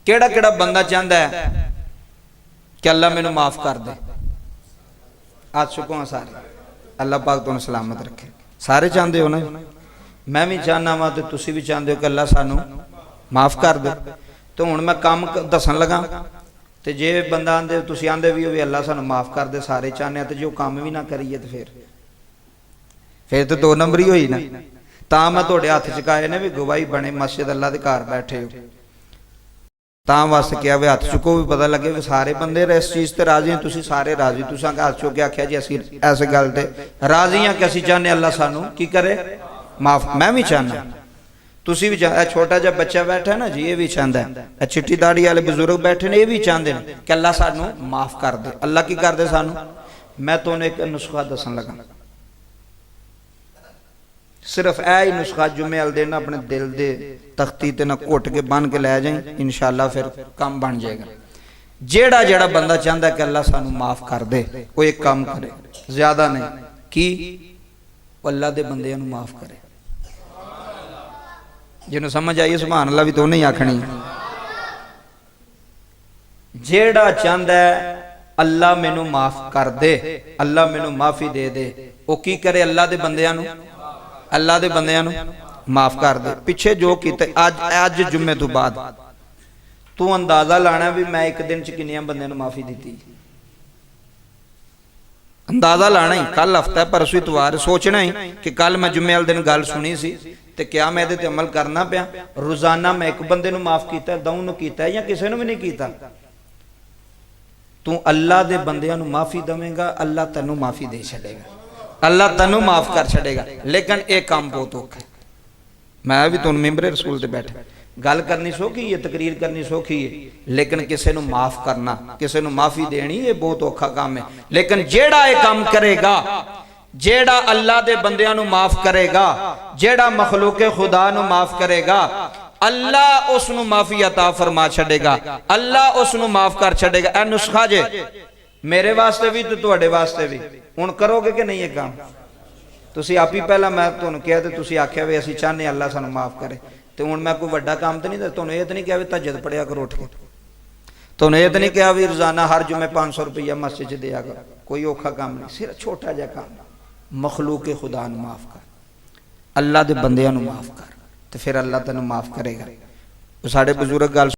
केड़ा केड़ा बंदा चाहता है कि अल्लाह मैनू माफ कर दे? आज चुको हाँ सारे, अल्लाह पाक तुहानू सलामत रखे। सारे चाहते हो ना? मैं भी चाहना वा तो तुसी भी चाहते हो कि अल्लाह सानू माफ कर दे। तो हुण मैं काम दसन लगा, तो जे बंदा आंदे तुसी आंदे भी हो अल्लाह सानू माफ कर दे, सारे चाहने, तो जो काम भी ना करिए तो फिर तो 2 नंबर ही होई ना। तां मैं तुहाडे हत्थ चुकाए ने भी गवाही बने, मस्जिद अल्लाह दे घर बैठे हो, तां वास्ते क्या वे हत्थ चुको भी पता लगे भी सारे बंदे इस चीज़ ते राजी हैं, तुसी सारे राजी। तुसां हत्थ चुक के आख्या जी असीं इस गल ते राजी हां कि असीं चाहने अल्लाह सानू की करे, माफ। मैं भी चाहना, तुसी भी चाह, छोटा जिहा बच्चा बैठा है ना जी, ये भी चाहता है, चिट्टी दाड़ी वाले बुजुर्ग बैठे ने, ये भी चाहते हैं कि अल्लाह सानू माफ कर दे। अल्लाह की कर दे सानू? मैं तुहानू एक नुस्खा दसन लगा, सिर्फ यह ही नुस्खा जुम्मे वाले दिन अपने दिल दे तख्ती ते ना घुट के बन के लै जाए, इंशाअल्लाह फिर काम बन जाएगा। जेड़ा जेड़ा बंदा चाहता है कि अल्लाह सानू माफ कर दे, वो एक काम करे, ज्यादा नहीं, कि अल्लाह दे बंदियां नू माफ करे। जिन्हों समझ आई सुभान अल्लाह भी तो नहीं आखनी। जेड़ा चाहता है अल्लाह मैनू माफ कर दे, अल्लाह मैनू माफी दे दे, वो की करे? अल्लाह दे बंदियां नू, अल्लाह दे बंदियां नू माफ कर दे। पिछे जो कीते अज जुम्मे तो बाद तू अंदाजा लाना भी मैं एक दिन च किन्नियां बंदियां नू माफी दी, अंदाजा लाना ही। कल हफ्ता परसों इतवार, सोचना ही कि कल मैं जुम्मे वाले दिन गल सुनी सी ते क्या मैं इहदे ते अमल करना पिया? रोजाना मैं एक बंदे नू माफ कीता, दऊं नू कीता या किसी नू भी नहीं कीता? तू अल्लाह दे बंदियां नू माफी देवेगा, अल्लाह तैनू माफी दे छड़ेगा, अल्लाह तैनू माफ कर छड़ेगा। लेकिन एक काम बहुत औखा है। मैं भी तुम मिंबरे रसूल ते बैठा, गल करनी सौखी है, तकरीर करनी सौखी है, लेकिन किसी नू माफ करना, किसी नू माफी देनी, ये बहुत औखा काम है। लेकिन जेड़ा ये काम करेगा, जेड़ा अल्लाह दे बंदियां नू माफ करेगा, जेड़ा मखलूके खुदा नू माफ करेगा, अल्लाह उसनू माफी अता फरमा छड़ेगा, अल्लाह उसनू माफ कर छड़ेगा। ए नुस्खा जे मेरे वास्ते भी तो तुहाडे वास्ते भी। हुण करोगे कि नहीं ये काम? तुसी आप ही पहला मैं तुहानू कहा ते तुसी आख्या वे असीं चाहने अल्लाह सानू माफ करे, तो हुण मैं कोई वड्डा काम तो नहीं दे, तुहानू ये तो नहीं कहा भी तहज्जुद पढ़िया करो उठ के, तुहानू ये तो नहीं कहा भी रोजाना हर जुम्मे 500 रुपया मस्जिद च दिया करो, कोई औखा काम नहीं, सिर्फ छोटा जिहा काम, मखलूके खुदा नू माफ कर, अल्लाह दे बंदियां नू माफ कर, तो फिर अल्लाह तैनू माफ करेगा। साडे बुजुर्ग गल